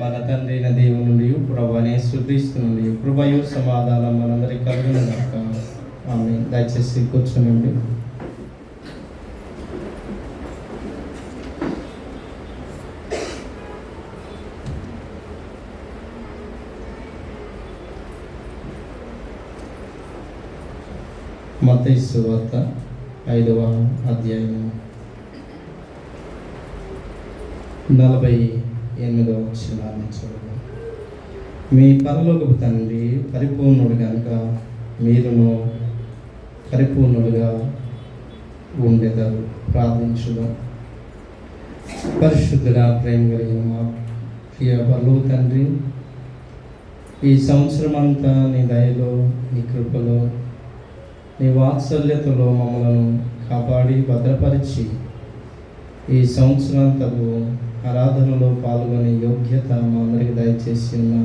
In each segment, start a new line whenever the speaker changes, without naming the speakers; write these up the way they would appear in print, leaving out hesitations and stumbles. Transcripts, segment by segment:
మన తండ్రి అయిన దేవుని నుండి ప్రభువైన యేసుక్రీస్తు నుండి కృపయు సమాధానం మనందరికీ కలుగును గాక. ఆమేన్. దయచేసి కూర్చోనండి. మత్తయి సువార్త 5వ అధ్యాయం 48వ వచనాన్ని చదువుదాం. మీ పరలోకపు తండ్రి పరిపూర్ణుడు కనుక మీరును పరిపూర్ణులుగా ఉండేదారు. ప్రార్థించుదాం. పరిశుద్ధుడా, ప్రేమ కలిగిన మా ప్రియ పరలోక తండ్రి, ఈ సంవత్సరం అంతా నీ దయలో, నీ కృపలో, నీ వాత్సల్యతలో మమ్మలను కాపాడి భద్రపరిచి ఈ సంవత్సరాంతపు ఆరాధనలో పాల్గొనే యోగ్యత మా అందరికి దయచేసి ఉన్న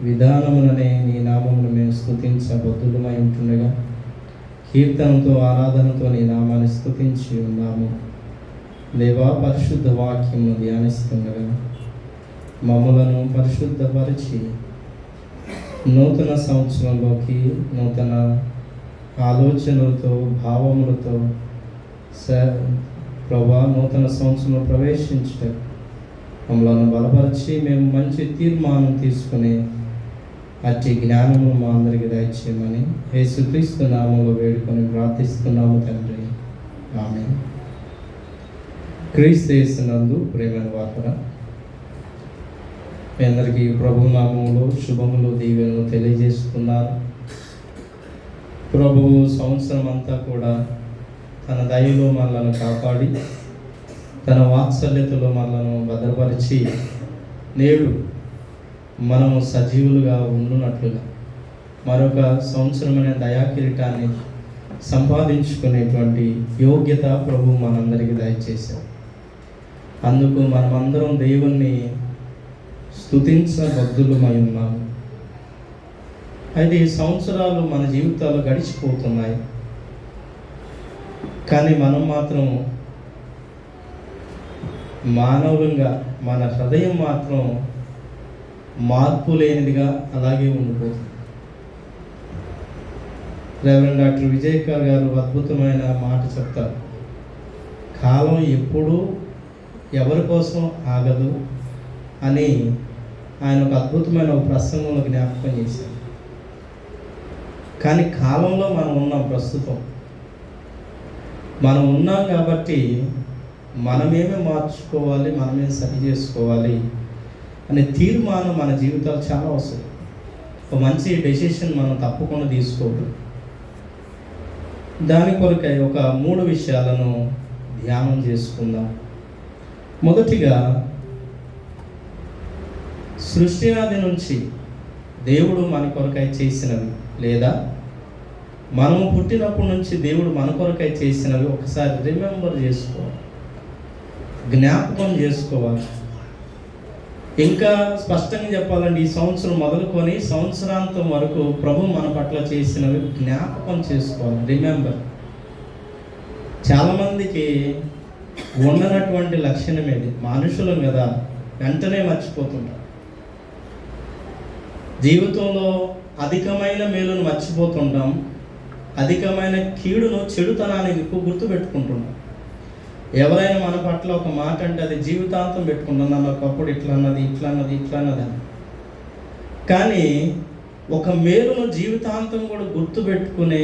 విధానముననే నీ నామమును మేము స్తుతించబద్ధులమై ఉంటుండగా కీర్తనతో ఆరాధనతో నీ నామాన్ని స్తుతించి ఉన్నాము. దేవా, పరిశుద్ధ వాక్యము ధ్యానిస్తుండగా మమ్మలను పరిశుద్ధపరిచి నూతన సంవత్సరంలోకి నూతన ఆలోచనలతో, భావములతో ప్రభా నూతన సంవత్సరంలో ప్రవేశించటం మమ్మల్ని బలపరిచి మేము మంచి తీర్మానం తీసుకునే అట్టి జ్ఞానము మా అందరికీ దయచేయమని యేసుక్రీస్తు నామములో వేడుకొని ప్రార్థిస్తున్నాము తండ్రి. ఆమేన్. క్రీస్తు యేసునందు ప్రేమైన వార్తరా, మీ అందరికీ ప్రభు నామములో శుభములు, దీవెనలు తెలియజేస్తున్నారు. ప్రభువు సంవత్సరం అంతా కూడా తన దయలో మనలను కాపాడి తన వాత్సల్యతలో మనలను భద్రపరిచి నేడు మనము సజీవులుగా ఉండునట్లుగా మరొక సంవత్సరమైన దయాకిరీటాన్ని సంపాదించుకునేటువంటి యోగ్యత ప్రభు మనందరికీ దయచేశాం. అందుకు మనమందరం దేవుణ్ణి స్తుతించబద్ధులమై ఉన్నాము. అయితే ఈ సంవత్సరాలు మన జీవితాలు గడిచిపోతున్నాయి, కానీ మనం మాత్రం మానవులంగా మన హృదయం మాత్రం మార్పు లేనిదిగా అలాగే ఉండిపోతుంది. రెవరెండ్ డాక్టర్ విజయకర్ గారు అద్భుతమైన మాట చెప్తారు. కాలం ఎప్పుడూ ఎవరి కోసం ఆగదు అని ఆయన ఒక అద్భుతమైన ఒక ప్రసంగంలో జ్ఞాపకం చేశారు. కానీ కాలంలో మనం ఉన్నాం, ప్రస్తుతం మనం ఉన్నాం కాబట్టి మనమేమే మార్చుకోవాలి, మనమే సరి చేసుకోవాలి అనే తీర్మానం మన జీవితాలు చాలా అవసరం. ఒక మంచి డెసిషన్ మనం తప్పకుండా తీసుకోవాలి. దాని కొరకై ఒక 3 విషయాలను ధ్యానం చేసుకుందాం. మొదటిగా, సృష్టి ఆది నుంచి దేవుడు మన కొరకై చేసినవి లేదా మనము పుట్టినప్పటి నుంచి దేవుడు మన కొరకై చేసినవి ఒకసారి రిమెంబర్ చేసుకోవాలి, జ్ఞాపకం చేసుకోవాలి. ఇంకా స్పష్టంగా చెప్పాలంటే ఈ సంవత్సరం మొదలుకొని సంవత్సరాంతం వరకు ప్రభు మన పట్ల చేసినవి జ్ఞాపకం చేసుకోవాలి, రిమెంబర్. చాలామందికి ఉండనటువంటి లక్షణం ఏది, మనుషులం కదా, వెంటనే మర్చిపోతుంటారు. జీవితంలో అధికమైన మేలును మర్చిపోతుంటాం, అధికమైన కీడును, చెడుతనాన్ని ఎక్కువ గుర్తుపెట్టుకుంటున్నాం. ఎవరైనా మన పట్ల ఒక మాట అంటే అది జీవితాంతం పెట్టుకుంటాం. నన్ను ఒకప్పుడు ఇట్లా అన్నది, ఇట్లా అన్నది, ఇట్లా అన్నది అని. కానీ ఒక మేలును జీవితాంతం కూడా గుర్తుపెట్టుకునే,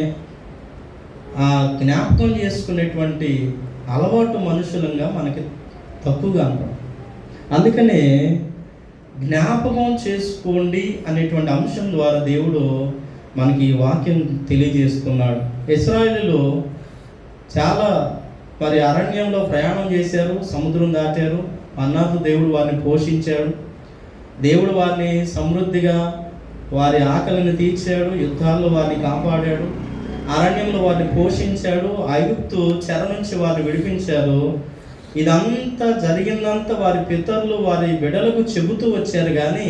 ఆ జ్ఞాపకం చేసుకునేటువంటి అలవాటు మనుషులంగా మనకి తక్కువగా ఉంటాం. అందుకనే జ్ఞాపకం చేసుకోండి అనేటువంటి అంశం ద్వారా దేవుడు మనకి ఈ వాక్యం తెలియజేస్తున్నాడు. ఇశ్రాయేలీయులు చాలా అరణ్యంలో ప్రయాణం చేశారు, సముద్రం దాటారు. అన్నాతో దేవుడు వారిని పోషించాడు. దేవుడు వారిని సమృద్ధిగా వారి ఆకలిని తీర్చాడు, యుద్ధాల్లో వారిని కాపాడాడు, అరణ్యంలో వారిని పోషించాడు, ఐగుప్తు చెర నుంచి వారిని విడిపించారు. ఇదంతా జరిగిందంతా వారి పితరులు వారి బిడ్డలకు చెబుతూ వచ్చారు, కానీ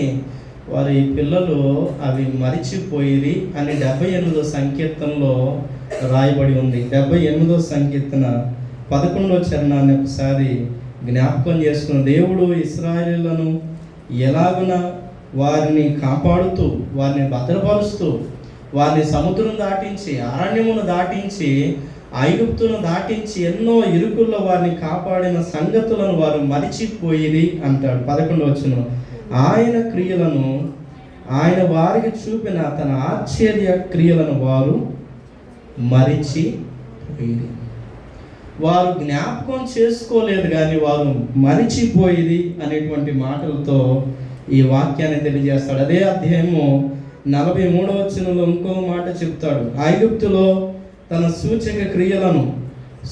వారి పిల్లలు అవి మరిచిపోయిరి అని 78వ సంకీర్తనలో రాయబడి ఉంది. 78వ సంకీర్తన 11వ చరణాన్ని ఒకసారి జ్ఞాపకం చేసుకున్న దేవుడు ఇశ్రాయేలులను ఎలాగున వారిని కాపాడుతూ, వారిని భద్రపరుస్తూ, వారిని సముద్రం దాటించి, అరణ్యమును దాటించి, ఐగుప్తును దాటించి ఎన్నో ఇరుకుల్లో వారిని కాపాడిన సంగతులను వారు మరిచిపోయిరి అంటాడు. 11వ వచనం, ఆయన క్రియలను, ఆయన వారికి చూపిన తన ఆశ్చర్య క్రియలను వారు మరిచిపోయిరి. వారు జ్ఞాపకం చేసుకోలేదు కానీ వారు మరిచిపోయిరి అనేటువంటి మాటలతో ఈ వాక్యాన్ని తెలియజేస్తాడు. అదే అధ్యాయము 43వ వచనంలో ఇంకో మాట చెప్తాడు. ఐగుప్తులో తన సూచక క్రియలను,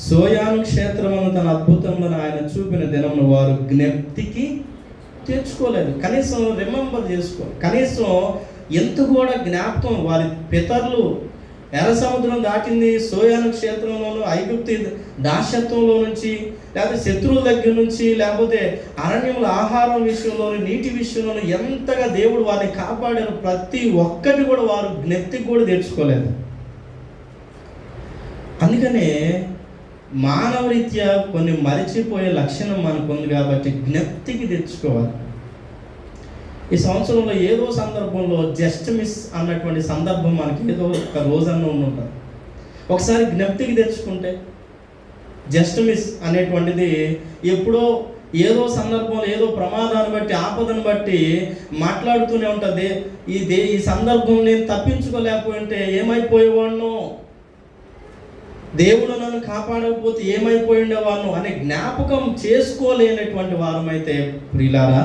సోయాను క్షేత్రమును తన అద్భుతములను ఆయన చూపిన దినమును వారు జ్ఞప్తికి తెచ్చుకోలేదు. కనీసం రిమెంబర్ చేసుకో, కనీసం ఎంత కూడా జ్ఞాపకం. వారి పితరులు ఎర్ర సముద్రం దాటింది, సోయాను క్షేత్రంలోను, ఐగుప్తు దాస్యత్వంలో నుంచి, లేకపోతే శత్రువుల దగ్గర నుంచి, లేకపోతే అరణ్యముల ఆహారం విషయంలోను, నీటి విషయంలోను ఎంతగా దేవుడు వారిని కాపాడారు. ప్రతి ఒక్కటి కూడా వారు జ్ఞప్తికి కూడా తెచ్చుకోలేదు. అందుకనే మానవరీత్యా కొన్ని మరిచిపోయే లక్షణం మనకు ఉంది కాబట్టి జ్ఞప్తికి తెచ్చుకోవాలి. ఈ సంవత్సరంలో ఏదో సందర్భంలో జస్ట్ మిస్ అన్నటువంటి సందర్భం మనకి ఏదో ఒక రోజన్నా ఉంటుంది. ఒకసారి జ్ఞప్తికి తెచ్చుకుంటే జస్ట్ మిస్ అనేటువంటిది ఎప్పుడో ఏదో సందర్భంలో ఏదో ప్రమాదాన్ని బట్టి, ఆపదను బట్టి మాట్లాడుతూనే ఉంటుంది. ఈ సందర్భం నేను తప్పించుకోలేకపోయింటే ఏమైపోయేవాడినో, దేవుడు నన్ను కాపాడకపోతే ఏమైపోయి ఉండేవాను అనే జ్ఞాపకం చేసుకోలేనటువంటి వారమైతే ప్రియులారా,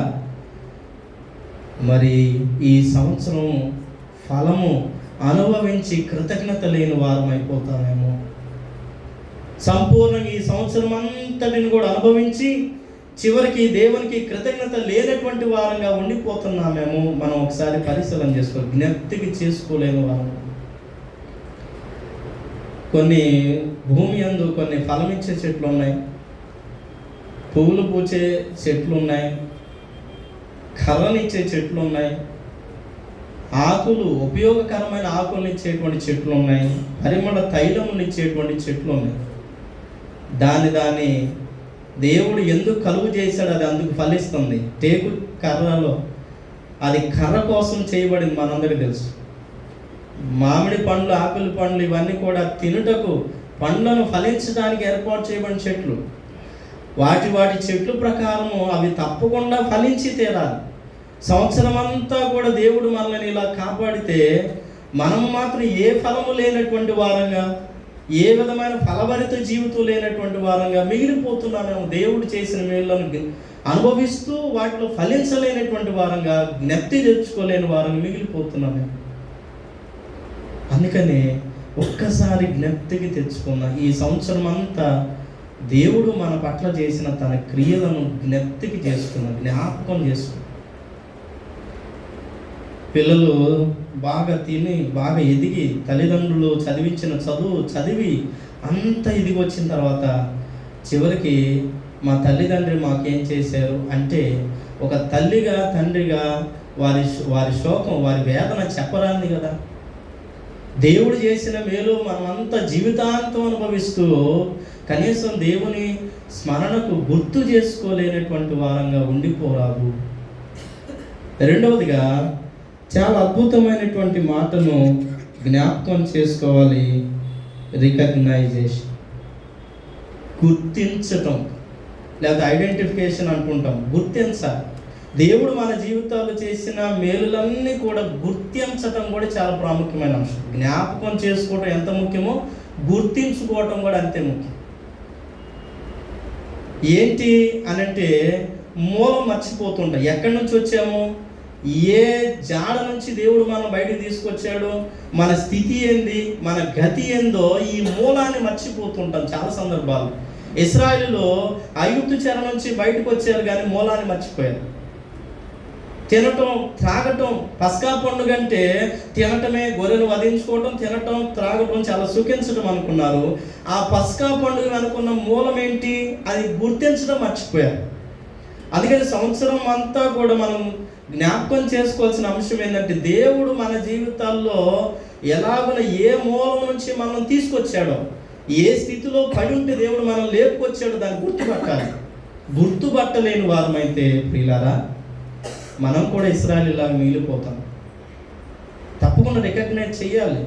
మరి ఈ సంవత్సరం ఫలము అనుభవించి కృతజ్ఞత లేని వారం అయిపోతామేమో. సంపూర్ణంగా ఈ సంవత్సరం అంతటిని కూడా అనుభవించి చివరికి దేవునికి కృతజ్ఞత లేనటువంటి వారంగా ఉండిపోతున్నామేమో. మనం ఒకసారి పరిశీలన చేసుకోవాలి. జ్ఞప్తికి చేసుకోలేని వారం. కొన్ని భూమి యందు కొన్ని ఫలమిచ్చే చెట్లు ఉన్నాయి, పువ్వులు పూచే చెట్లు ఉన్నాయి, కర్రనిచ్చే చెట్లు ఉన్నాయి, ఆకులు ఉపయోగకరమైన ఆకులను ఇచ్చేటువంటి చెట్లు ఉన్నాయి, పరిమళ తైలములు ఇచ్చేటువంటి చెట్లు ఉన్నాయి. దాని దేవుడు ఎందుకు కలుగు చేశాడు, అది అందుకు ఫలిస్తుంది. టేకు కర్రలో అది కర్ర కోసం చేయబడింది, మనందరికీ తెలుసు. మామిడి పండ్లు, ఆపిల్ పండ్లు ఇవన్నీ కూడా తినుటకు, పండ్లను ఫలించడానికి ఏర్పాటు చేయబడిన చెట్లు. వాటి చెట్లు ప్రకారము అవి తప్పకుండా ఫలించి తీరాలి. సంవత్సరం అంతా కూడా దేవుడు మనల్ని ఇలా కాపాడితే మనము మాత్రం ఏ ఫలము లేనటువంటి వారంగా, ఏ విధమైన ఫలభరిత జీవితం లేనటువంటి వారంగా మిగిలిపోతున్నామేమో. దేవుడు చేసిన మేలులను అనుభవిస్తూ వాటిలో ఫలించలేనటువంటి వారంగా, జ్ఞప్తి తెచ్చుకోలేని వారంగా మిగిలిపోతున్నామేమో. అందుకనే ఒక్కసారి జ్ఞప్తికి తెచ్చుకున్న ఈ సంవత్సరం అంతా దేవుడు మన పట్ల చేసిన తన క్రియలను జ్ఞప్తికి జ్ఞాపకం చేసుకున్న పిల్లలు బాగా తిని, బాగా ఎదిగి, తల్లిదండ్రులు చదివించిన చదివి అంత ఎదిగి వచ్చిన తర్వాత చివరికి మా తల్లిదండ్రులు మాకేం చేశారు అంటే, ఒక తల్లిగా తండ్రిగా వారి శోకం, వారి వేదన చెప్పరాంది కదా. దేవుడు చేసిన మేలు మనమంతా జీవితాంతం అనుభవిస్తూ కనీసం దేవుని స్మరణకు గుర్తు చేసుకోలేనటువంటి వారంగా ఉండిపోరాదు. రెండవదిగా చాలా అద్భుతమైనటువంటి మాటను జ్ఞాపకం చేసుకోవాలి. రికగ్నైజేషన్, గుర్తించటం, లేదా ఐడెంటిఫికేషన్ అంటుంటాం. గుర్తించాలి. దేవుడు మన జీవితాలు చేసిన మేలులన్నీ కూడా గుర్తించటం కూడా చాలా ప్రాముఖ్యమైన అంశం. జ్ఞాపకం చేసుకోవటం ఎంత ముఖ్యమో గుర్తించుకోవటం కూడా అంతే ముఖ్యం. ఏంటి అనంటే మూలం మర్చిపోతుంటాం. ఎక్కడి నుంచి వచ్చాము, ఏ జాడ నుంచి దేవుడు మనం బయటకు తీసుకొచ్చాడు, మన స్థితి ఏంది, మన గతి ఏందో ఈ మూలాన్ని మర్చిపోతుంటాం చాలా సందర్భాలు. ఇశ్రాయేలులో ఐగుప్తు చెర నుంచి బయటకు వచ్చారు కానీ మూలాన్ని మర్చిపోయారు. తినటం, త్రాగటం, పస్కా పండుగ అంటే తినటమే, గొర్రెను వధించుకోవటం, తినటం, త్రాగటం, చాలా సుఖించడం అనుకున్నారు. ఆ పస్కా పండుగ అనుకున్న మూలం ఏంటి, అది గుర్తించడం మర్చిపోయారు. అందుకని సంవత్సరం అంతా కూడా మనం జ్ఞాపకం చేసుకోవాల్సిన అంశం ఏంటంటే, దేవుడు మన జీవితాల్లో ఎలాగో ఏ మూలం నుంచి మనం తీసుకొచ్చాడో, ఏ స్థితిలో పడి ఉంటే దేవుడు మనం లేపుకొచ్చాడో దాన్ని గుర్తుపట్టాలి. గుర్తుపట్టలేని వారమైతే ప్రియులారా మనం కూడా ఇశ్రాయేలీలాగా మిగిలిపోతాం. తప్పకుండా రికగ్నైజ్ చేయాలి,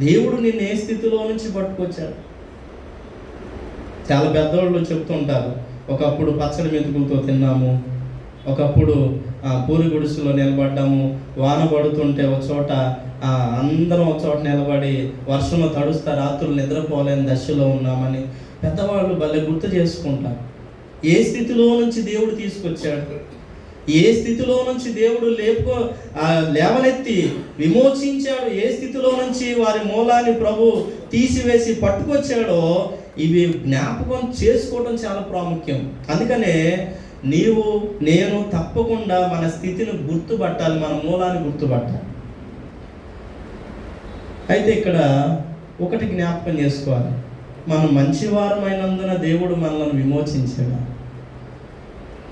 దేవుడు నిన్ను ఏ స్థితిలో నుంచి పట్టుకొచ్చాడు. చాలా పెద్దవాళ్ళు చెప్తుంటారు, ఒకప్పుడు పచ్చడి మెతుకులతో తిన్నాము, ఒకప్పుడు పూరి గుడిసెలో నిలబడ్డాము, వాన పడుతుంటే ఒక చోట అందరం ఒక చోట నిలబడి వర్షంలో తడుస్తా రాత్రులు నిద్రపోలేని దశలో ఉన్నామని పెద్దవాళ్ళు భలే గుర్తు చేసుకుంటారు. ఏ స్థితిలో నుంచి దేవుడు తీసుకొచ్చాడు, ఏ స్థితిలో నుంచి దేవుడు లేవనెత్తి విమోచించాడు, ఏ స్థితిలో నుంచి వారి మూలాన్ని ప్రభు తీసివేసి పట్టుకొచ్చాడో ఇవి జ్ఞాపకం చేసుకోవడం చాలా ప్రాముఖ్యం. అందుకనే నీవు నేను తప్పకుండా మన స్థితిని గుర్తుపట్టాలి, మన మూలాన్ని గుర్తుపట్టాలి. అయితే ఇక్కడ ఒకటి జ్ఞాపకం చేసుకోవాలి, మనం మంచివారమైనందున దేవుడు మనల్ని విమోచించాడు.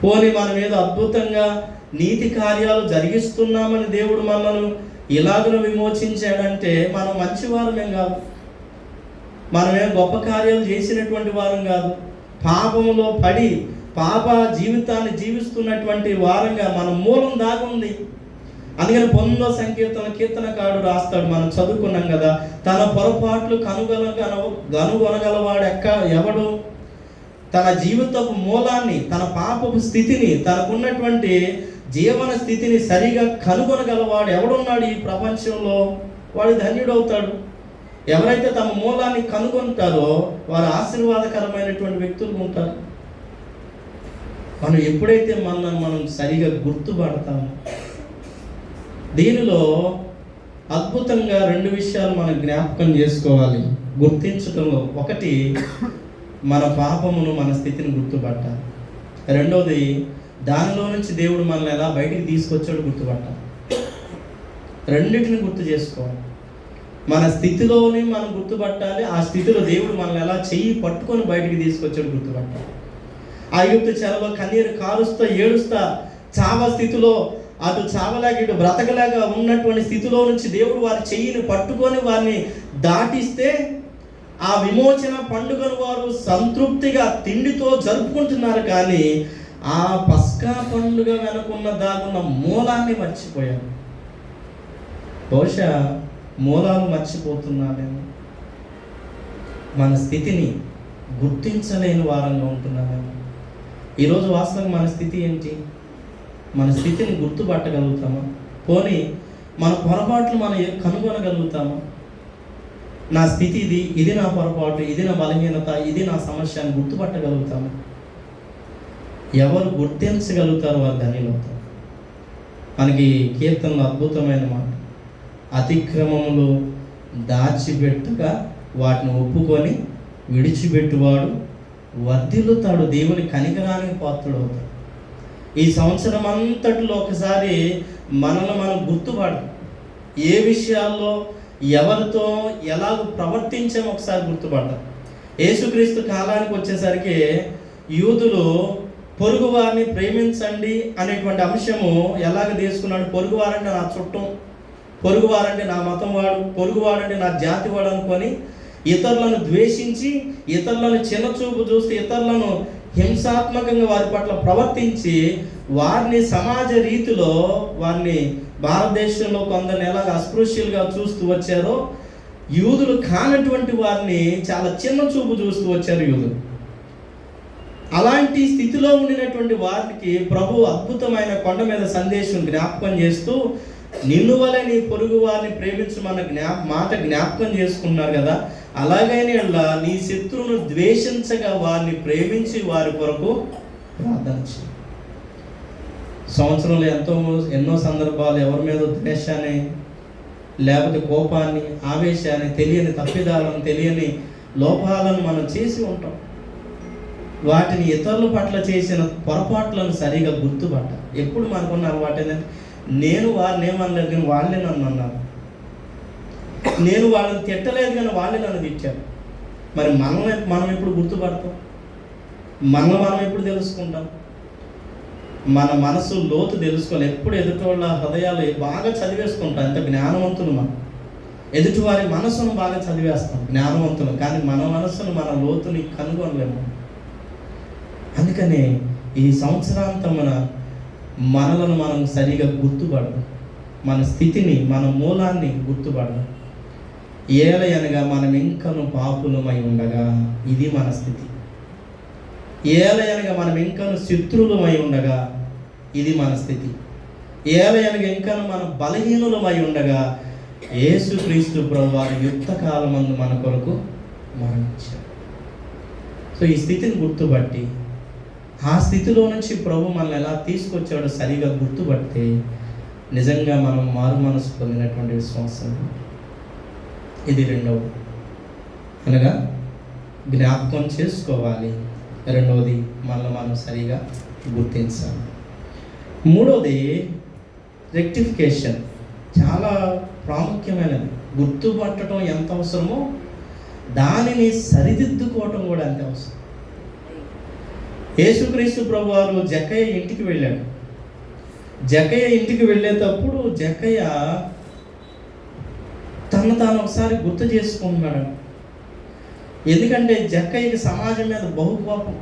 పోనీ మన మీద అద్భుతంగా నీతి కార్యాలు జరిగిస్తున్నామని దేవుడు మనల్ని ఇలాగను విమోచించాడంటే మనం మంచివారమేం కాదు, మనమేం గొప్ప కార్యాలు చేసినటువంటి వారం కాదు. పాపంలో పడి పాప జీవితాన్ని జీవిస్తున్నటువంటి వారంగా మన మూలం దాగుంది. అందుకని 19వ కీర్తనకారుడు రాస్తాడు, మనం చదువుకున్నాం కదా, తన పొరపాట్లు కనుగొనగలవాడు ఎవడు? తన జీవితపు మూలాన్ని, తన పాపపు స్థితిని, తనకున్నటువంటి జీవన స్థితిని సరిగా కనుగొనగలవాడు ఎవడున్నాడు ఈ ప్రపంచంలో? వాడు ధన్యుడవుతాడు. ఎవరైతే తమ మూలాన్ని కనుగొంటారో వారు ఆశీర్వాదకరమైనటువంటి వ్యక్తులు ఉంటారు. మనం ఎప్పుడైతే మనం సరిగా గుర్తుపడతామో, దీనిలో అద్భుతంగా 2 విషయాలు మనం జ్ఞాపకం చేసుకోవాలి గుర్తించడంలో. ఒకటి, మన పాపమును, మన స్థితిని గుర్తుపట్టాలి. రెండోది, దానిలో నుంచి దేవుడు మనల్ని ఎలా బయటికి తీసుకొచ్చాడు గుర్తుపట్టాలి. రెండింటిని గుర్తు చేసుకోవాలి. మన స్థితిలోని మనం గుర్తుపట్టాలి, ఆ స్థితిలో దేవుడు మనల్ని ఎలా చెయ్యి పట్టుకొని బయటికి తీసుకొచ్చాడు గుర్తుపట్టాలి. ఐగుప్తు చెరలో కన్నీరు కారుస్తా ఏడుస్తా చావ స్థితిలో, అటు చావలాగా ఇటు బ్రతకలాగా ఉన్నటువంటి స్థితిలో నుంచి దేవుడు వారి చెయ్యిని పట్టుకొని వారిని దాటిస్తే ఆ విమోచన పండుగను వారు సంతృప్తిగా తిండితో జరుపుకుంటున్నారు. కానీ ఆ పస్కా పండుగ వెనుకున్న దాగున్న మూలాన్ని మర్చిపోయారు. బహుశా మూలాలు మర్చిపోతున్నామేమో, మన స్థితిని గుర్తించలేని వారంగా ఉంటున్నామేమో. ఈరోజు వాస్తవంగా మన స్థితి ఏంటి? మన స్థితిని గుర్తుపట్టగలుగుతామా? పోనీ మన పొరపాట్లు మనం కనుగొనగలుగుతామా? నా స్థితి ఇది నా పొరపాటు, ఇది నా బలహీనత, ఇది నా సమస్య అని గుర్తుపట్టగలుగుతామా? ఎవరు గుర్తించగలుగుతారో వారు ధన్యులవుతారు. మనకి కీర్తనలో అద్భుతమైన మాట, అతిక్రమములు దాచిపెట్టగా వాటిని ఒప్పుకొని విడిచిపెట్టువాడు వర్ధిల్లుతాడు, దేవుని కనికరానికి పాత్రుడు అవుతాడు. ఈ సంవత్సరం అంతటిలో ఒకసారి మనల్ని మనం గుర్తుపడతాం. ఏ విషయాల్లో ఎవరితో ఎలాగ ప్రవర్తించామో ఒకసారి గుర్తుపడతాం. యేసుక్రీస్తు కాలానికి వచ్చేసరికి యూదులు పొరుగువారిని ప్రేమించండి అనేటువంటి అంశము ఎలాగ తీసుకున్నాడు? పొరుగువారంటే నా చుట్టం, పొరుగువారంటే నా మతం వాడు, పొరుగువాడంటే నా జాతి వాడు అనుకొని ఇతరులను ద్వేషించి, ఇతరులను చిన్నచూపు చూస్తే, ఇతరులను హింసాత్మకంగా వారి పట్ల ప్రవర్తించి వారిని సమాజ రీతిలో వారిని భారతదేశంలో కొందరిని ఎలాగ అస్పృశ్యులుగా చూస్తూ వచ్చారో, యూదులు కానటువంటి వారిని చాలా చిన్న చూపు చూస్తూ వచ్చారు యూదులు. అలాంటి స్థితిలో ఉండినటువంటి వారికి ప్రభు అద్భుతమైన కొండ మీద సందేశం జ్ఞాపకం చేస్తూ, నిన్ను వలె నీ పొరుగు వారిని ప్రేమించమన్న మాట జ్ఞాపకం చేసుకున్నారు కదా, అలాగైనా నీ శత్రువును ద్వేషించగా వారిని ప్రేమించి వారి కొరకు ప్రార్థన చేయి. సంవత్సరంలో ఎన్నో సందర్భాలు ఎవరి మీద ద్వేషాన్ని, లేకపోతే కోపాన్ని, ఆవేశాన్ని, తెలియని తప్పిదాలను, తెలియని లోపాలను మనం చేసి ఉంటాం. వాటిని ఇతరుల పట్ల చేసిన పొరపాట్లను సరిగా గుర్తుపట్టాలి. ఎప్పుడు మనకున్న అలవాటు ఏంటంటే, నేను వారిని ఏమనలేదు కానీ వాళ్ళే నన్ను అన్నారు, నేను వాళ్ళని తిట్టలేదు కానీ వాళ్ళే నన్ను తిట్టారు. మరి మనం ఎప్పుడు గుర్తుపడతాం? మనం ఎప్పుడు తెలుసుకుంటాం? మన మనసు లోతు తెలుసుకోవాలి. ఎప్పుడు ఎదుటివాళ్ళ హృదయాలు బాగా చదివేసుకుంటాం. ఎంత జ్ఞానవంతులు మనం. ఎదుటివారి మనసును బాగా చదివేస్తాం, జ్ఞానవంతులు. కానీ మన మనసును, మన లోతుని కనుగొనలేము. అందుకనే ఈ సంవత్సరాంతం మనలను మనం సరిగా గుర్తుపడడం, మన స్థితిని, మన మూలాన్ని గుర్తుపడడం. ఏలయనగా మనం ఇంకను పాపులమై ఉండగా, ఇది మన స్థితి. ఏలయనగా మనం ఇంకను శత్రువులమై ఉండగా, ఇది మన స్థితి. ఏలయనగా ఇంకను మనం బలహీనులమై ఉండగా, యేసుక్రీస్తు ప్రభువారు యుక్తకాలమందు మన కొరకు మరణించారు. సో ఈ స్థితిని గుర్తుపట్టి, ఆ స్థితిలో నుంచి ప్రభు మనల్ని ఎలా తీసుకొచ్చాడో సరిగా గుర్తుపడితే నిజంగా మనం మారు మనసు పొందినటువంటి విశ్వాసం. ఇది రెండవది, అనగా జ్ఞాపకం చేసుకోవాలి. రెండవది, మనల్ని మనం సరిగా గుర్తించాలి. మూడవది రెక్టిఫికేషన్. చాలా ప్రాముఖ్యమైనది. గుర్తుపట్టడం ఎంత అవసరమో దానిని సరిదిద్దుకోవటం కూడా అంతే అవసరం. యేసుక్రీస్తు ప్రభువారు జక్కయ్య ఇంటికి వెళ్ళాడు. జక్కయ్య ఇంటికి వెళ్ళేటప్పుడు జక్కయ్య తను తాను ఒకసారి గుర్తు చేసుకుంటున్నాడు. ఎందుకంటే జక్కయ్యకి సమాజం మీద బహు కోపం.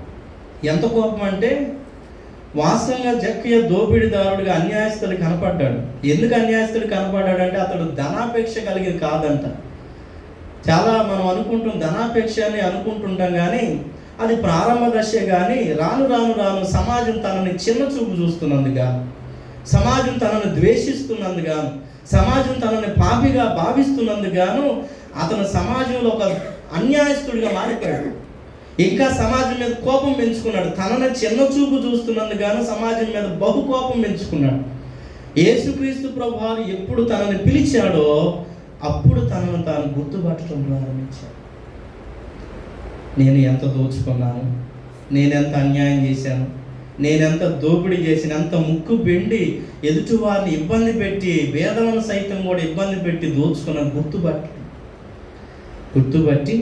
ఎంత కోపం అంటే, వాస్తవంగా జక్కయ్య దోపిడీదారుడిగా అన్యాయస్తుడు కనపడ్డాడు. ఎందుకు అన్యాయస్తుడు కనపడ్డాడంటే అతడు ధనాపేక్ష కలిగి కాదంట. చాలా మనం అనుకుంటాం, ధనాపేక్ష అని అనుకుంటుంటాం, కానీ అది ప్రారంభ దశే. కానీ రాను రాను రాను సమాజం తనని చిన్న చూపు చూస్తున్నందుగా, సమాజం తనను ద్వేషిస్తున్నందుగాను, సమాజం తనని పాపిగా భావిస్తున్నందుగాను అతను సమాజంలో ఒక అన్యాయస్తుడిగా మారిపోయాడు. ఇంకా సమాజం మీద కోపం పెంచుకున్నాడు. తనని చిన్న చూపు చూస్తున్నందుగాను సమాజం మీద బహు కోపం పెంచుకున్నాడు. యేసుక్రీస్తు ప్రభువారు ఎప్పుడు తనని పిలిచాడో అప్పుడు తనను తాను గుర్తుపట్టడం ప్రారంభించాడు. నేను ఎంత దోచుకున్నాను, నేనెంత అన్యాయం చేశాను, నేనెంత దోపిడీ చేసిన, ఎంత ముక్కు పిండి ఎదుటివారిని ఇబ్బంది పెట్టి, వేదలను సైతం కూడా ఇబ్బంది పెట్టి దోచుకున్న గుర్తుపట్టి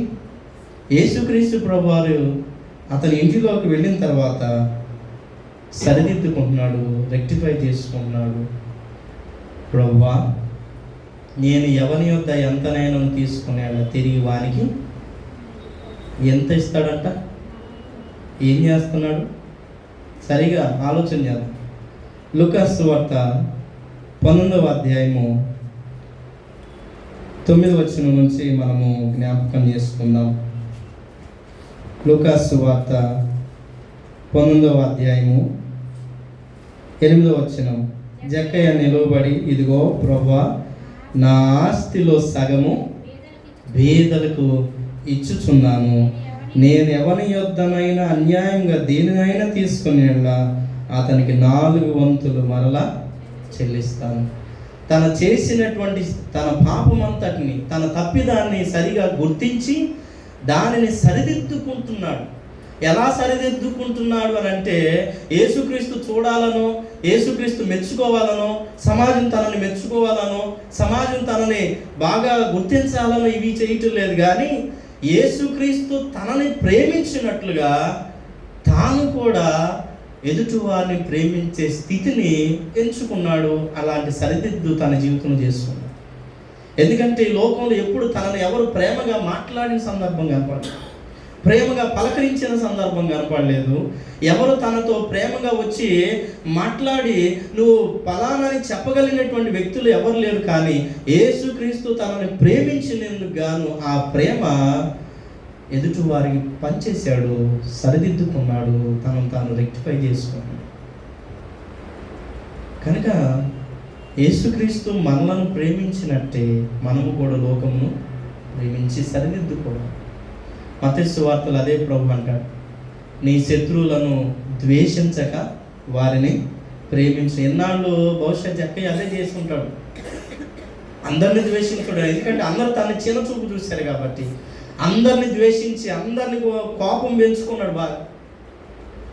యేసుక్రీస్తు ప్రభువారు అతని ఇంటిలోకి వెళ్ళిన తర్వాత సరిదిద్దుకుంటున్నాడు, రెక్టిఫై చేసుకుంటున్నాడు. ప్రభువా, నేను ఎవరి యొద్ద ఎంతనైనా తీసుకునేలా తిరిగి వానికి ఎంత ఇస్తాడంట? ఏం చేస్తున్నాడు? సరిగా ఆలోచన చేద్దాం. లూకాసు సువార్త 19వ అధ్యాయము 9వ వచనం నుంచి మనము జ్ఞాపకం చేసుకుందాం. లూకాసు సువార్త 19వ అధ్యాయము 8వ వచనం. జక్కయ్య నిలవబడి, ఇదిగో ప్రభువా, నా ఆస్తిలో సగము పేదలకు ఇచ్చుచున్నాను. నేను ఎవరి యొద్దనైనా అన్యాయంగా దేనినైనా తీసుకునేలా అతనికి 4 వంతులు మరలా చెల్లిస్తాను. తన చేసినటువంటి తన పాపమంతటిని, తన తప్పిదాన్ని సరిగా గుర్తించి దానిని సరిదిద్దుకుంటున్నాడు. ఎలా సరిదిద్దుకుంటున్నాడు అని అంటే, యేసుక్రీస్తు చూడాలనో, యేసుక్రీస్తు మెచ్చుకోవాలనో, సమాజం తనని మెచ్చుకోవాలనో, సమాజం తనని బాగా గుర్తించాలనో ఇవి చేయటం లేదు. కానీ యేసుక్రీస్తు తనని ప్రేమించినట్లుగా తాను కూడా ఎదుటివారిని ప్రేమించే స్థితిని ఎంచుకున్నాడు. అలాంటి సరిదిద్దు తన జీవితంలో చేసుకున్నాడు. ఎందుకంటే ఈ లోకంలో ఎప్పుడు తనని ఎవరు ప్రేమగా మాట్లాడిన సందర్భం కనపడలేదు, ప్రేమగా పలకరించిన సందర్భం కనపడలేదు. ఎవరు తనతో ప్రేమగా వచ్చి మాట్లాడి నువ్వు ఫలానాని చెప్పగలిగినటువంటి వ్యక్తులు ఎవరు లేరు. కానీ యేసుక్రీస్తు తనని ప్రేమించినందుకు గాను ఆ ప్రేమ ఎదుటి వారికి పనిచేశాడు, సరిదిద్దుకున్నాడు, తనను తాను రెక్టిఫై చేసుకున్నాడు. కనుక యేసుక్రీస్తు మనలను ప్రేమించినట్టే మనము కూడా లోకమును ప్రేమించి సరిదిద్దుకోవాలి. మత్తయి సువార్తలో అదే ప్రభు అంటాడు, నీ శత్రువులను ద్వేషించక వారిని ప్రేమించు. ఎన్నాళ్ళు బహుశా జక్కయ్య అదే చేసుకుంటాడు, అందరిని ద్వేషించాడు. ఎందుకంటే అందరూ తన చిన్న చూపు చూశారు కాబట్టి అందరిని ద్వేషించి అందరిని కోపం పెంచుకున్నాడు బాగా.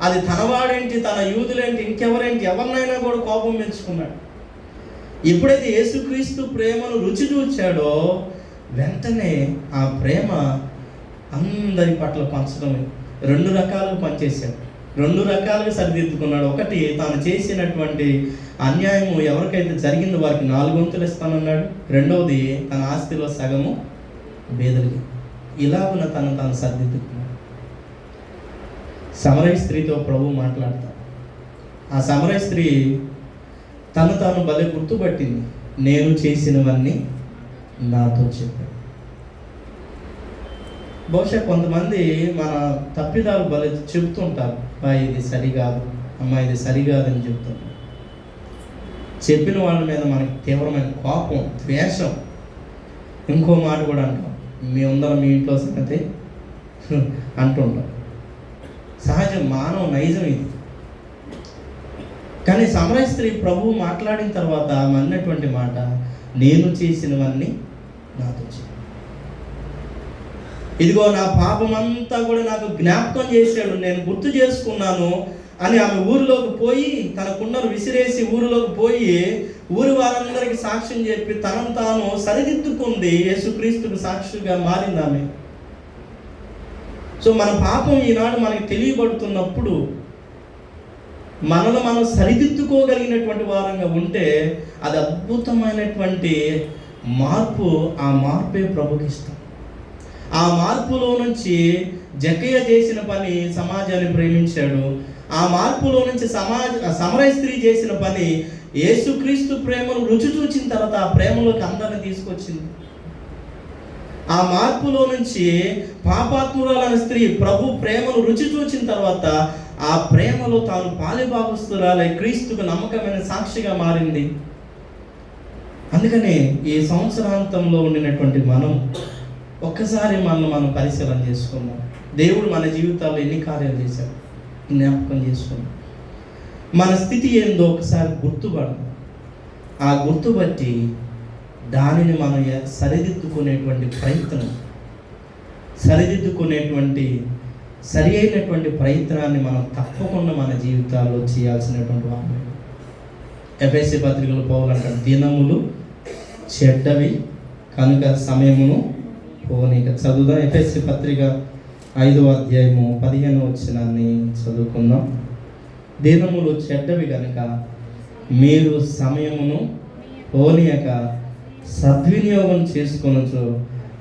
అది తనవాడేంటి, తన యూదులేంటి, ఇంకెవరేంటి, ఎవరినైనా కూడా కోపం పెంచుకున్నాడు. ఎప్పుడైతే యేసుక్రీస్తు ప్రేమను రుచి చూచాడో వెంటనే ఆ ప్రేమ అందరి పట్ల పంచడం 2 రకాలుగా పనిచేశాడు, 2 రకాలుగా సరిదిద్దుకున్నాడు. ఒకటి, తాను చేసినటువంటి అన్యాయము ఎవరికైతే జరిగిందో వారికి 4 వంతులు ఇస్తానన్నాడు. రెండవది, తన ఆస్తిలో సగము పేదలకి. ఇలాగున తాను సరిదిద్దుకున్నాడు. సమరయ స్త్రీతో ప్రభు మాట్లాడతాడు. ఆ సమరయ స్త్రీ తను తాను భలే గుర్తుపట్టింది. నేను చేసినవన్నీ నాతో చెప్పాడు. బహుశా కొంతమంది మన తప్పిదాలు భలే చెప్తుంటారు, ఇది సరికాదు, అమ్మ ఇది సరికాదని చెప్తుంటారు. చెప్పిన వాళ్ళ మీద మనకి తీవ్రమైన కోపం, ద్వేషం. ఇంకో మాట కూడా అంటాం, మేముందరం మీ ఇంట్లో సంగతి అంటుంటాం. సహజం, మానవ నైజం ఇది. కానీ సమరయ స్త్రీ ప్రభువు మాట్లాడిన తర్వాత అన్నటువంటి మాట, నేను చేసినవన్నీ నాతో చెప్పు. ఇదిగో నా పాపం అంతా కూడా నాకు జ్ఞాపకం చేశాడు, నేను గుర్తు చేసుకున్నాను అని ఆమె ఊరిలోకి పోయి తన కుండను విసిరేసి ఊరిలోకి పోయి ఊరి వారందరికీ సాక్ష్యం చెప్పి తనను తాను సరిదిద్దుకుంది. యేసుక్రీస్తుకు సాక్షిగా మారింది ఆమె. సో మన పాపం ఈనాడు మనకి తెలియబడుతున్నప్పుడు మనలో మనం సరిదిద్దుకోగలిగినటువంటి వారంగా ఉంటే అది అద్భుతమైనటువంటి మార్పు. ఆ మార్పే ప్రభుకి ఇష్టం. ఆ మార్పులో నుంచి జక్కయ్య చేసిన పని సమాజాన్ని ప్రేమించాడు. ఆ మార్పులో నుంచి సమరయ స్త్రీ చేసిన పని యేసుక్రీస్తు ప్రేమను రుచి చూచిన తర్వాత ఆ ప్రేమలోకి అందరిని తీసుకొచ్చింది. ఆ మార్పులో నుంచి పాపాత్మురాలైన స్త్రీ ప్రభు ప్రేమను రుచి చూచిన తర్వాత ఆ ప్రేమలో తాను పాలిభాగస్తురాలై క్రీస్తుకు నమ్మకమైన సాక్షిగా మారింది. అందుకనే ఈ సంవత్సరాంతంలో ఉండినటువంటి మనం ఒక్కసారి మనం పరిశీలన చేసుకున్నాం. దేవుడు మన జీవితాల్లో ఎన్ని కార్యాలు చేశాడు జ్ఞాపకం చేసుకున్నాం. మన స్థితి ఏందో ఒకసారి గుర్తుపడదాం. ఆ గుర్తుబట్టి దానిని మనం సరిదిద్దుకునేటువంటి ప్రయత్నం, సరిదిద్దుకునేటువంటి సరి అయినటువంటి ప్రయత్నాన్ని మనం తప్పకుండా మన జీవితాల్లో చేయాల్సినటువంటి వారు. ఎఫెసీ పత్రికలో పౌలు అంటాడు, దినములు చెడ్డవి కనుక సమయమును పోనీక. చదువుదాం. ఎఫెసీ పత్రిక 5వ అధ్యాయము 15వ వచనాన్ని చదువుకుందాం. దినములు చెడ్డవి కనుక మీరు సమయమును పోనీయక సద్వినియోగం చేసుకొనొచ్చు,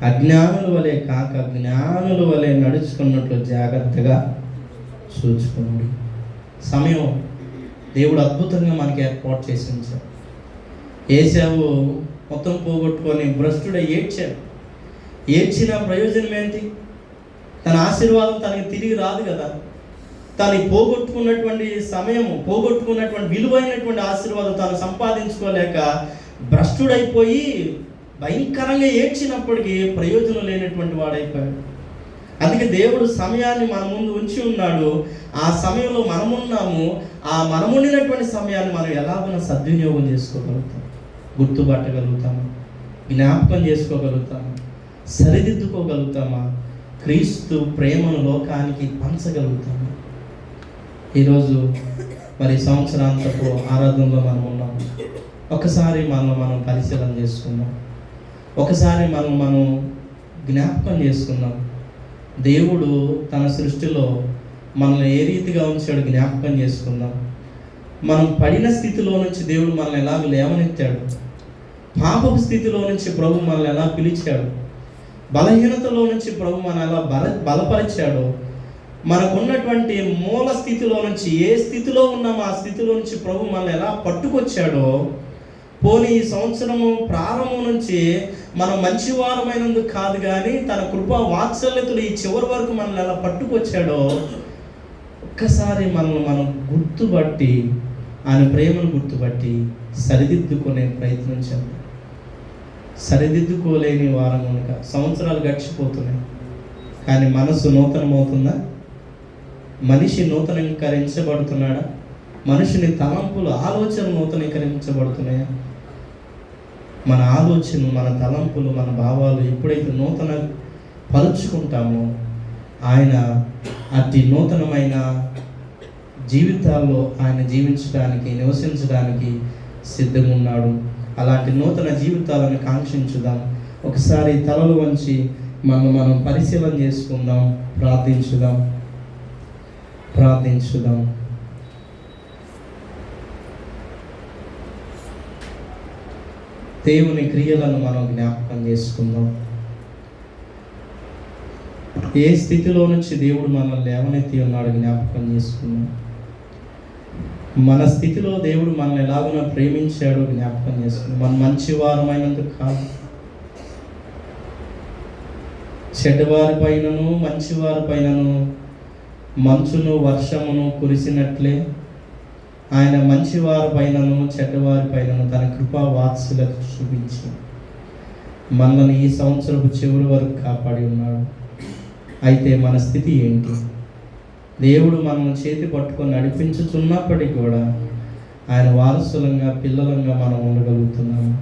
అజ్ఞానుల వలె కాక జ్ఞానుల వలె నడుచుకున్నట్లు జాగ్రత్తగా చూచుకోండి. సమయం దేవుడు అద్భుతంగా మనకి ఏర్పాటు చేసి ఉంచాడు. ఏశావు మొత్తం పోగొట్టుకొని భ్రష్టుడై ఏడ్చాడు. ఏడ్చిన ప్రయోజనం ఏంటి? తన ఆశీర్వాదం తనకి తిరిగి రాదు కదా. తను పోగొట్టుకున్నటువంటి సమయము, పోగొట్టుకున్నటువంటి విలువైనటువంటి ఆశీర్వాదం తాను సంపాదించుకోలేక భ్రష్టుడైపోయి భయంకరంగా ఏడ్చినప్పటికీ ప్రయోజనం లేనటువంటి వాడైపోయాడు. అందుకే దేవుడు సమయాన్ని మన ముందు ఉంచి ఉన్నాడు. ఆ సమయంలో మనమున్నాము. ఆ మనముండినటువంటి సమయాన్ని మనం ఎలాగైనా సద్వినియోగం చేసుకోగలుగుతాం, గుర్తుపట్టగలుగుతామా, జ్ఞాపకం చేసుకోగలుగుతామా, సరిదిద్దుకోగలుగుతామా, క్రీస్తు ప్రేమను లోకానికి పంచగలుగుతామా? ఈరోజు మరి సంవత్సరాంతపు ఆరాధనలో మనం ఉన్నాము. ఒకసారి మనం పరిశీలన చేసుకుందాం. ఒకసారి మనం జ్ఞాపకం చేసుకుందాం. దేవుడు తన సృష్టిలో మనల్ని ఏ రీతిగా ఉంచాడు జ్ఞాపకం చేసుకుందాం. మనం పడిన స్థితిలో నుంచి దేవుడు మనల్ని ఎలాగ లేవనెత్తాడు. పాపపు స్థితిలో నుంచి ప్రభు మనల్ని ఎలా పిలిచాడు. బలహీనతలో నుంచి ప్రభు మన ఎలా బలపరిచాడో, మనకున్నటువంటి మూల స్థితిలో నుంచి ఏ స్థితిలో ఉన్నామో ఆ స్థితిలో నుంచి ప్రభు మనల్ని ఎలా పట్టుకొచ్చాడో, పోనీ ఈ సంవత్సరము ప్రారంభం నుంచి మనం మంచివారమైనందుకు కాదు కానీ తన కృపా వాత్సల్యతలు ఈ చివరి వరకు మనల్ని ఎలా పట్టుకొచ్చాడో ఒక్కసారి మనం గుర్తుపట్టి, ఆయన ప్రేమను గుర్తుపట్టి సరిదిద్దుకునే ప్రయత్నం చేద్దాం. సరిదిద్దుకోలేని వారం కనుక సంవత్సరాలు గడిచిపోతున్నాయి, కానీ మనసు నూతనమవుతుందా? మనిషి నూతనీకరించబడుతున్నాడా? మనిషిని తలంపులు, ఆలోచనలు నూతనీకరించబడుతున్నాయా? మన ఆలోచనలు, మన తలంపులు, మన భావాలు ఎప్పుడైతే నూతన పరుచుకుంటామో ఆయన అతి నూతనమైన జీవితాల్లో ఆయన జీవించడానికి, నివసించడానికి సిద్ధంగా ఉన్నాడు. అలాంటి నూతన జీవితాలను కాంక్షించుదాం. ఒకసారి తలలు వంచి మనం పరిశీలన చేసుకుందాం, ప్రార్థించుదాం. దేవుని క్రియలను మనం జ్ఞాపకం చేసుకుందాం. ఏ స్థితిలో నుంచి దేవుడు మనల్ని లేవనెత్తి ఉన్నాడు జ్ఞాపకం చేసుకుందాం. మన స్థితిలో దేవుడు మనల్ని ఎలాగున ప్రేమించాడో జ్ఞాపకం చేసుకుని మన మంచివారమైనందుకు కాదు, చెడ్డవారి పైనను మంచివారి పైనను మంచును వర్షమును కురిసినట్లే ఆయన మంచివారి పైనను చెడ్డవారి పైనను తన కృపా వాత్సల్యత చూపించి మనల్ని ఈ సంవత్సరపు చివరి వరకు కాపాడి ఉన్నాడు. అయితే మన స్థితి ఏంటి? దేవుడు మనల్ని చేతి పట్టుకొని నడిపించుచున్నప్పటికీ కూడా ఆయన వారసులంగా పిల్లలంగా మనం ఉండగలుగుతున్నాము.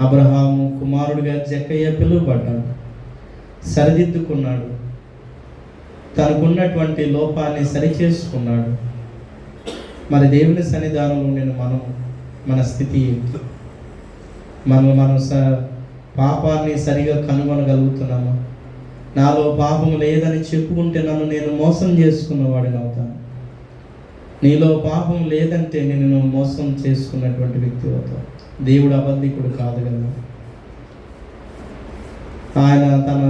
అబ్రహాము కుమారుడిగా జక్కయ్య పిలువబడ్డాడు, సరిదిద్దుకున్నాడు, తనకున్నటువంటి లోపాన్ని సరిచేసుకున్నాడు. మరి దేవుని సన్నిధానంలో నేను మన స్థితి ఏంటి? మనం పాపాన్ని సరిగా కనుగొనగలుగుతున్నామా? నాలో పాపం లేదని చెప్పుకుంటే నన్ను నేను మోసం చేసుకున్నవాడిని అవుతాను. నీలో పాపం లేదంటే నేను మోసం చేసుకున్నటువంటి వ్యక్తి అవుతాను. దేవుడు అబద్ధికుడు కాదు కదా. ఆయన తన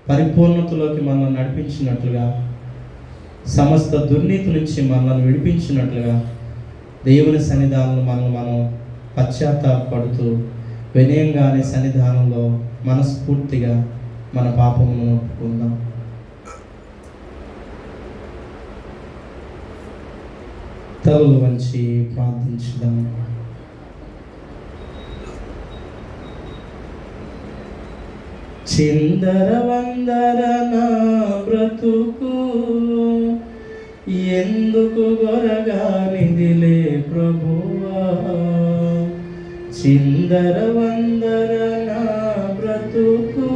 పరిపూర్ణతలోకి మనల్ని నడిపించినట్లుగా, సమస్త దుర్నీతి నుంచి మనల్ని విడిపించినట్లుగా దేవుని సన్నిధానంలో మనం పశ్చాత్తాపడుతూ వినయంగానే సన్నిధానంలో మనస్ఫూర్తిగా మన పాపమును ఒప్పుకుందాం. తలలు వంచి ప్రార్థించుదాం. చిందర వందర నా బ్రతుకు ఎందుకు గొరగానిదిలే ప్రభువా, చిందర వందర నా బ్రతుకు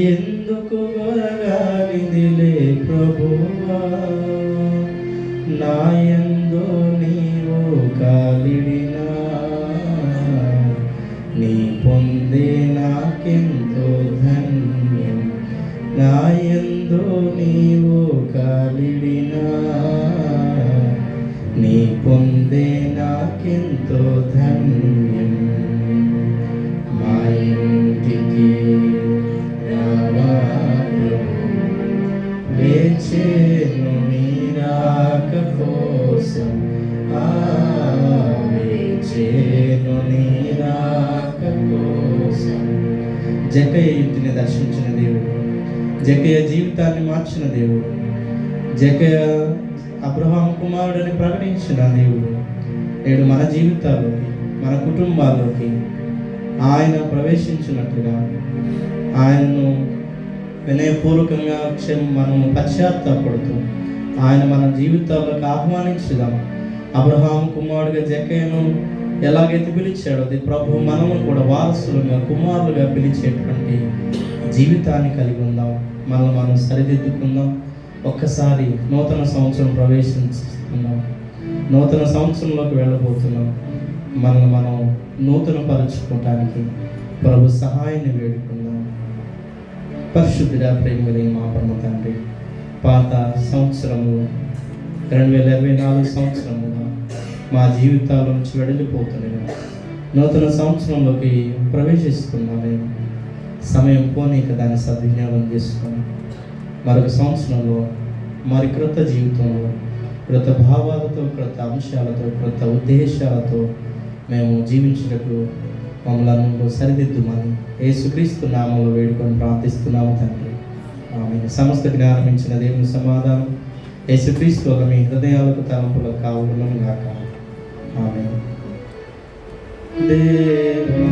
ఎందుకు గొరగానిదిలే ప్రభువా, నాయందు నీవు కాలిడినా నీ పొందే నాకెంతో ధన్యం, నాయందు నీవు కాలిడినా నీ పొందే నాకెంతో ధన్యం. మా ఇంటికి రావా ప్రభు, వేచేను నీ రాక కోసం, వేచేను నీ రాక కోసం. జక్కయ్య ఇంటిని దర్శించిన దేవుడు, జక్కయ్య జీవితాన్ని మార్చిన దేవుడు, జక్కయ్య అబ్రహాం కుమారుడని ప్రకటించిన దేవుడు నేడు మన జీవితాల్లోకి, మన కుటుంబాల్లోకి ఆయన ప్రవేశించినట్లుగా ఆయనను వినయపూర్వకంగా మనం పశ్చాత్తాపడుతూ ఆయన మన జీవితాల్లోకి ఆహ్వానించుదాం. అబ్రహాం కుమారుడిగా జక్కయ్యను ఎలాగైతే పిలిచాడో అది ప్రభు మనము కూడా వారసులుగా కుమారులుగా పిలిచేటువంటి జీవితాన్ని కలిగి ఉందాం. మనం సరిదిద్దుకుందాం. ఒక్కసారి నూతన సంవత్సరం ప్రవేశిస్తున్నాం, నూతన సంవత్సరంలోకి వెళ్ళబోతున్నాం. మనం నూతన పరుచుకోవటానికి ప్రభు సహాయాన్ని వేడుకుందాం. పరిశుద్ధుడా ప్రేమలే మా పరమ తండ్రి, పాత సంవత్సరము 2024 సంవత్సరముగా మా జీవితాల నుంచి వెడలిపోతున్నాయి. నూతన సంవత్సరంలోకి ప్రవేశిస్తున్నామే. సమయం పోనీక దాన్ని సద్వినియోగం చేసుకొని మరొక సంవత్సరంలో మరి క్రొత్త జీవితంలో క్రొత్త భావాలతో, క్రొత్త అంశాలతో, క్రొత్త ఉద్దేశాలతో మేము జీవించుటకు మమ్మల్ని సరిదిద్దుమని యేసుక్రీస్తు నామములో వేడుకొని ప్రార్థిస్తున్నాము తండ్రి. ఆమేన్. సమస్త జ్ఞానం ఇచ్చిన దేవుని సమాధానం యేసుక్రీస్తు మీ హృదయాలకు తలంపులకు కావులను గాక. ఆమేన్. దేవా